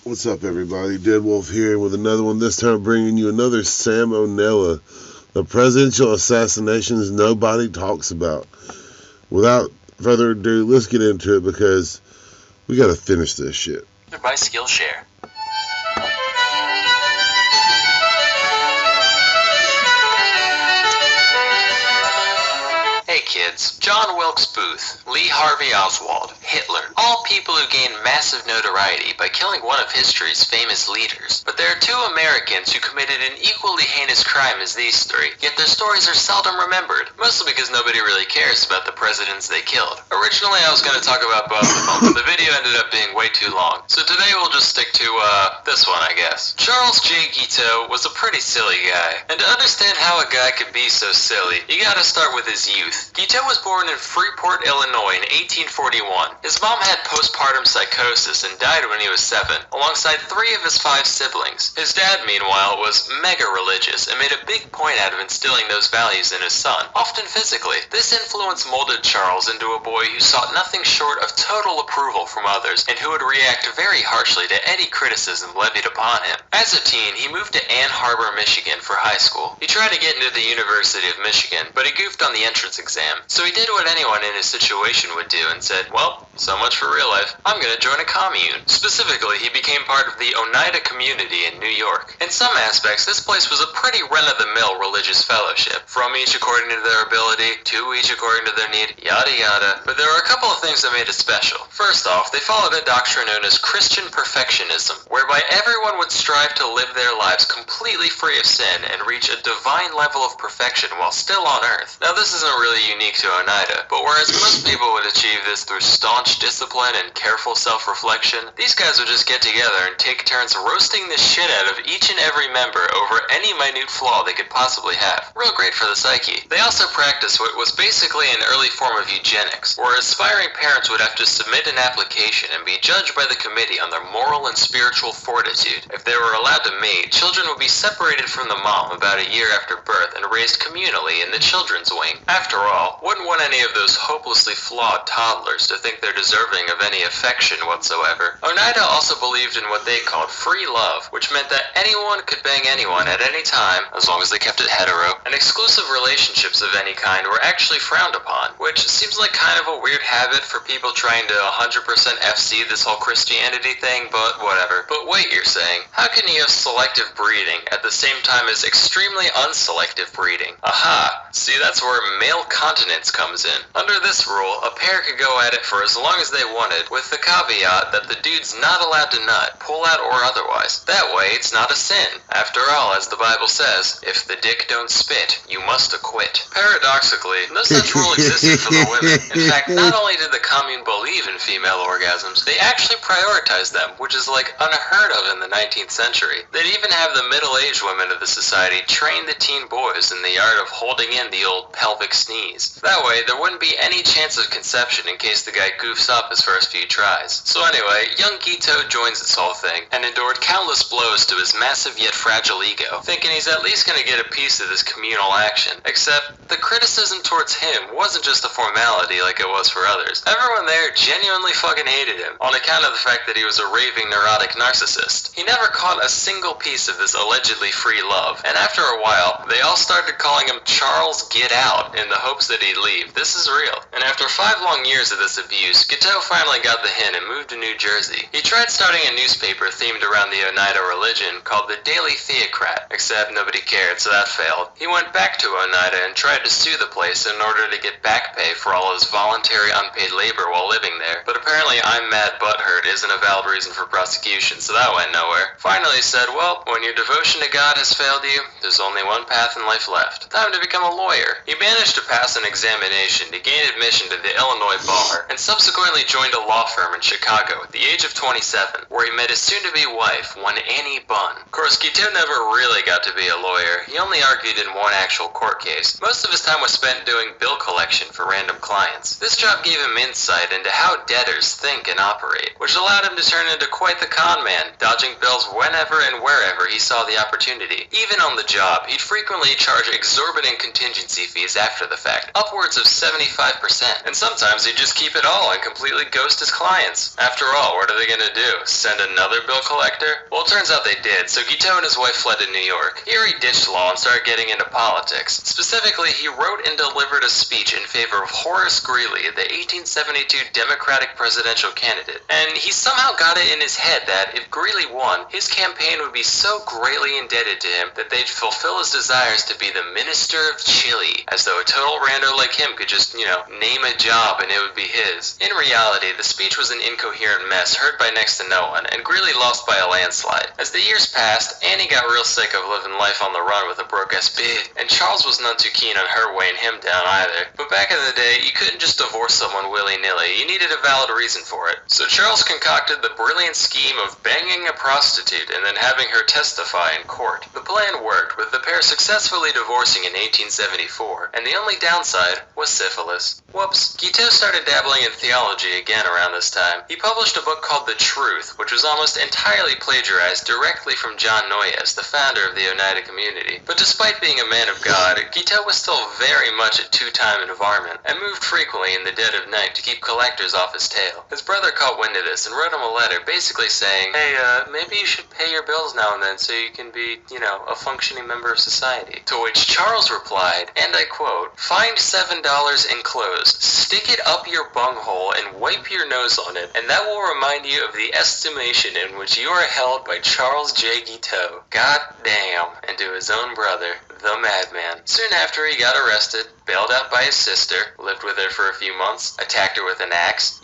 What's up, everybody? Dead Wolf here with another one, this time bringing you another salmonella. The presidential assassinations nobody talks about. Without further ado, let's get into it because we gotta finish this shit. By Skillshare. Hey kids, John Wilkes Booth, Lee Harvey Oswald, Hitler, all people who gained massive notoriety by killing one of history's famous leaders. But there are two Americans who committed an equally heinous crime as these three, yet their stories are seldom remembered, mostly because nobody really cares about the presidents they killed. Originally I was going to talk about both of them, but the video ended up being way too long, so today we'll just stick to, this one I guess. Charles J. Guiteau was a pretty silly guy, and to understand how a guy could be so silly, you gotta start with his youth. Guiteau was born in Freeport, Illinois in 1841. His mom had postpartum psychosis and died when he was 7, alongside 3 of his 5 siblings. His dad, meanwhile, was mega religious and made a big point out of instilling those values in his son, often physically. This influence molded Charles into a boy who sought nothing short of total approval from others and who would react very harshly to any criticism levied upon him. As a teen, he moved to Ann Arbor, Michigan for high school. He tried to get into the University of Michigan, but he goofed on the entrance exam. So he did what anyone in his situation would do and said, well, so much for real life, I'm gonna join a commune. Specifically, he became part of the Oneida community in New York. In some aspects, this place was a pretty run-of-the-mill religious fellowship, from each according to their ability, to each according to their need, yada yada. But there were a couple of things that made it special. First off, they followed a doctrine known as Christian perfectionism, whereby everyone would strive to live their lives completely free of sin and reach a divine level of perfection while still on earth. Now this isn't really unique to Oneida, but whereas most people would achieve this through staunch discipline and careful self-reflection, these guys would just get together and take turns roasting the shit out of each and every member over any minute flaw they could possibly have. Real great for the psyche. They also practiced what was basically an early form of eugenics, where aspiring parents would have to submit an application and be judged by the committee on their moral and spiritual fortitude. If they were allowed to mate, children would be separated from the mom about a year after birth and raised communally in the children's wing. After all, wouldn't want any of those hopelessly flawed toddlers to think they're deserving of any affection whatsoever. Oneida also believed in what they called free love, which meant that anyone could bang anyone at any time, as long as they kept it hetero, and exclusive relationships of any kind were actually frowned upon, which seems like kind of a weird habit for people trying to 100% FC this whole Christianity thing, but whatever. But wait, you're saying, how can you have selective breeding at the same time as extremely unselective breeding? Aha! See, that's where male continence comes in. Under this rule, a pair could go at it for as long as they wanted, with the caveat that the dude's not allowed to nut, pull out or otherwise. That way, it's not a sin. After all, as the Bible says, if the dick don't spit, you must acquit. Paradoxically, no such rule existed for the women. In fact, not only did the commune believe in female orgasms, they actually prioritized them, which is like unheard of in the 19th century. They'd even have the middle-aged women of the society train the teen boys in the art of holding in the old pelvic sneeze. That way, there wouldn't be any chance of conception in case the guy goofs up his first few tries. So anyway, young Guiteau joins this whole thing, and endured countless blows to his massive yet fragile ego, thinking he's at least gonna get a piece of this communal action. Except, the criticism towards him wasn't just a formality like it was for others. Everyone there genuinely fucking hated him, on account of the fact that he was a raving neurotic narcissist. He never caught a single piece of this allegedly free love, and after a while, they all started calling him Charles Get Out in the hopes that he'd leave. This is real. And after 5 long years of this abuse, Guiteau finally got the hint and moved to New Jersey. He tried starting a newspaper themed around the Oneida religion called the Daily Theocrat, except nobody cared, so that failed. He went back to Oneida and tried to sue the place in order to get back pay for all his voluntary unpaid labor while living there, but apparently I'm mad butthurt isn't a valid reason for prosecution, so that went nowhere. Finally he said, well, when your devotion to God has failed you, there's only one path in life left. Time to become a lawyer. He managed to pass an examination to gain admission to the Illinois bar, and subsequently joined a law firm in Chicago at the age of 27, where he met his soon-to-be wife, one Annie Bunn. Of course, Guiteau never really got to be a lawyer. He only argued in one actual court case. Most of his time was spent doing bill collection for random clients. This job gave him insight into how debtors think and operate, which allowed him to turn into quite the con man, dodging bills whenever and wherever he saw the opportunity. Even on the job, he'd frequently charge exorbitant contingency fees after the fact, upwards of 75%. And sometimes he'd just keep it all and completely ghost his clients. After all, what are they gonna do? Send another bill collector? Well, it turns out they did, so Guiteau and his wife fled to New York. Here he ditched law and started getting into politics. Specifically, he wrote and delivered a speech in favor of Horace Greeley, the 1872 Democratic presidential candidate. And he somehow got it in his head that if Greeley won, his campaign would be so greatly indebted to him that they'd fulfill his desires to be the Minister of Chile, as though a total rando like him could just, name a job and it would be his. In reality, the speech was an incoherent mess heard by next to no one, and Greeley lost by a landslide. As the years passed, Annie got real sick of living life on the run with a broke-ass bitch, and Charles was none too keen on her weighing him down either. But back in the day, you couldn't just divorce someone willy-nilly, you needed a valid reason for it. So Charles concocted the brilliant scheme of banging a prostitute and then having her testify in court. The plan worked, with the pair successfully divorcing in 1874, and the only downside was syphilis. Whoops. Guiteau started dabbling in theology again around this time. He published a book called The Truth, which was almost entirely plagiarized directly from John Noyes, the founder of the Oneida Community. But despite being a man of God, Guiteau was still very much a two-time varmint, and moved frequently in the dead of night to keep collectors off his tail. His brother caught wind of this and wrote him a letter basically saying, hey, maybe you should pay your bills now and then so you can be, a functioning member of society. To which Charles replied, and I quote, "Find $7 enclosed, stick it up your bunghole and wipe your nose on it, and that will remind you of the estimation in which you are held by Charles J. Guiteau." God damn. And to his own brother, the madman. Soon after, he got arrested, bailed out by his sister, lived with her for a few months, attacked her with an axe,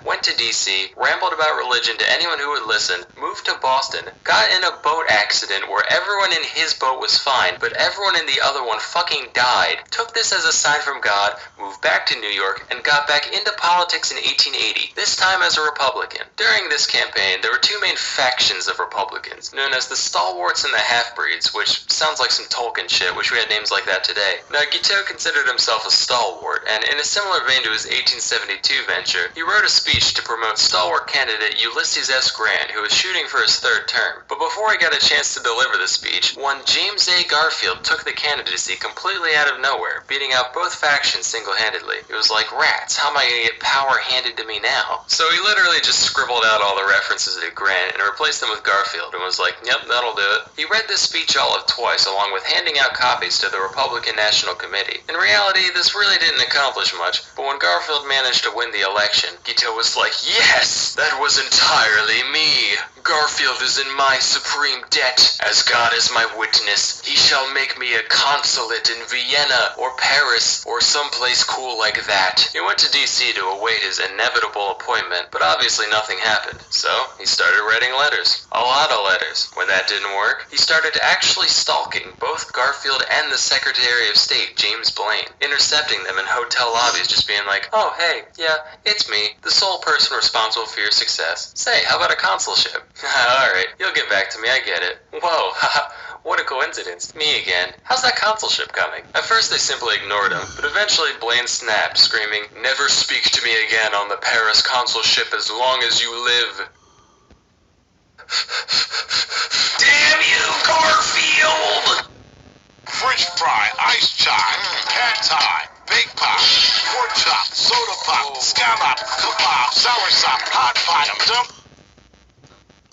went to D.C., rambled about religion to anyone who would listen, moved to Boston, got in a boat accident where everyone in his boat was fine, but everyone in the other one fucking died, took this as a sign from God, moved back to New York, and got back into politics in 1880, this time as a Republican. During this campaign, there were two main factions of Republicans, known as the Stalwarts and the Half-Breeds, which sounds like some Tolkien shit. Wish we had names like that today. Now, Guiteau considered himself a stalwart, and in a similar vein to his 1872 venture, he wrote a speech to promote stalwart candidate Ulysses S. Grant, who was shooting for his third term. But before he got a chance to deliver the speech, one James A. Garfield took the candidacy completely out of nowhere, beating out both factions single-handedly. It was like, rats, how am I gonna get power handed to me now? So he literally just scribbled out all the references to Grant and replaced them with Garfield, and was like, yep, that'll do it. He read this speech all of twice, along with handing out copies to the Republican National Committee. In reality, this really didn't accomplish much, but when Garfield managed to win the election, Guiteau was like, yes, that was entirely me. Garfield is in my supreme debt. As God is my witness, he shall make me a consulate in Vienna or Paris or someplace cool like that. He went to D.C. to await his inevitable appointment, but obviously nothing happened. So he started writing letters. A lot of letters. When that didn't work, he started actually stalking both Garfield and the Secretary of State, James Blaine, intercepting them in hotel lobbies, just being like, oh, hey, yeah, it's me, the sole person responsible for your success. Say, how about a consulship? Alright, you'll get back to me, I get it. Whoa, haha, what a coincidence. Me again. How's that consulship coming? At first they simply ignored him, but eventually Blaine snapped, screaming, never speak to me again on the Paris consulship as long as you live. Damn you, Garfield! French fry, ice chai, pad thai, baked pop, pork chop, soda pop, scallop, kebab, soursop, hot pot,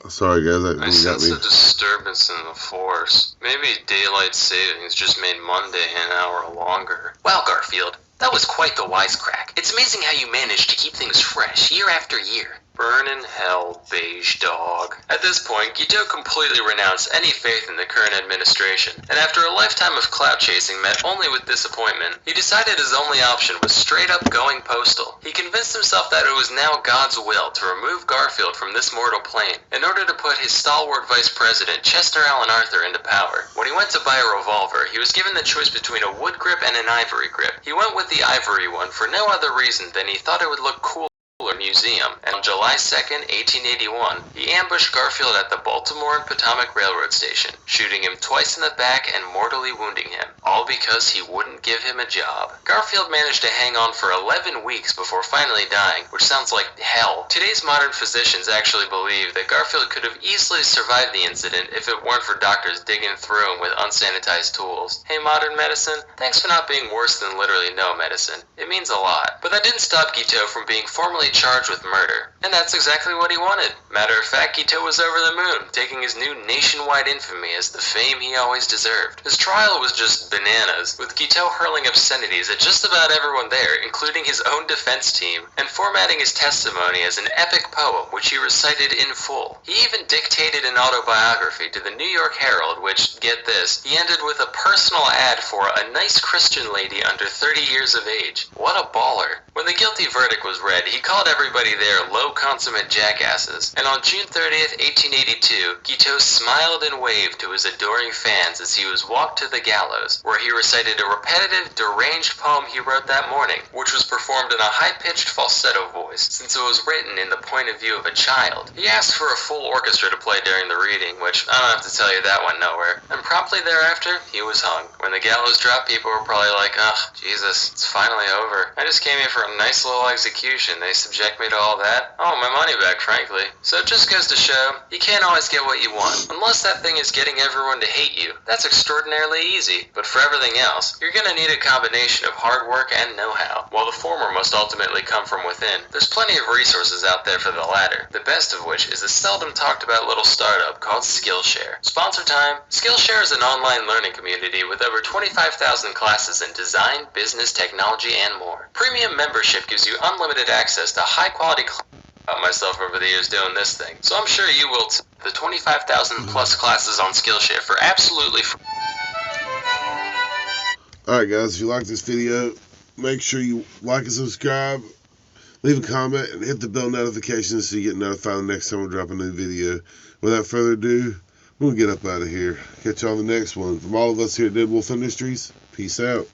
Sorry, guys, I that sense got a me. disturbance in the force. Maybe daylight savings just made Monday an hour longer. Wow, Garfield, that was quite the wisecrack. It's amazing how you managed to keep things fresh year after year. Burn in hell, beige dog. At this point, Guiteau completely renounced any faith in the current administration, and after a lifetime of clout chasing met only with disappointment, he decided his only option was straight up going postal. He convinced himself that it was now God's will to remove Garfield from this mortal plane, in order to put his stalwart vice president Chester Alan Arthur into power. When he went to buy a revolver, he was given the choice between a wood grip and an ivory grip. He went with the ivory one for no other reason than he thought it would look cooler Hitler Museum, and on July 2nd, 1881, he ambushed Garfield at the Baltimore and Potomac Railroad Station, shooting him twice in the back and mortally wounding him, all because he wouldn't give him a job. Garfield managed to hang on for 11 weeks before finally dying, which sounds like hell. Today's modern physicians actually believe that Garfield could have easily survived the incident if it weren't for doctors digging through him with unsanitized tools. Hey, modern medicine, thanks for not being worse than literally no medicine. It means a lot. But that didn't stop Guiteau from being formally charged with murder. And that's exactly what he wanted. Matter of fact, Guiteau was over the moon, taking his new nationwide infamy as the fame he always deserved. His trial was just bananas, with Guiteau hurling obscenities at just about everyone there, including his own defense team, and formatting his testimony as an epic poem which he recited in full. He even dictated an autobiography to the New York Herald, which, get this, he ended with a personal ad for a nice Christian lady under 30 years of age. What a baller. When the guilty verdict was read, he called everybody there low consummate jackasses, and on June 30th, 1882, Guiteau smiled and waved to his adoring fans as he was walked to the gallows, where he recited a repetitive, deranged poem he wrote that morning, which was performed in a high-pitched falsetto voice, since it was written in the point of view of a child. He asked for a full orchestra to play during the reading, which I don't have to tell you that went nowhere, and promptly thereafter, he was hung. When the gallows dropped, people were probably like, ugh, Jesus, it's finally over. I just came here for a nice little execution. They subject me to all that? Oh, my money back, frankly. So it just goes to show, you can't always get what you want, unless that thing is getting everyone to hate you. That's extraordinarily easy. But for everything else, you're gonna need a combination of hard work and know-how. While the former must ultimately come from within, there's plenty of resources out there for the latter, the best of which is a seldom talked about little startup called Skillshare. Sponsor time. Skillshare is an online learning community with over 25,000 classes in design, business, technology, and more. Premium membership gives you unlimited access to high-quality classes. Myself over the years doing this thing, so I'm sure you will too. The 25,000 plus classes on Skillshare for absolutely free. Alright guys, if you like this video, make sure you like and subscribe, leave a comment, and hit the bell notifications so you get notified the next time we drop a new video. Without further ado, we'll get up out of here. Catch you on the next one. From all of us here at Dead Wolf Industries, peace out.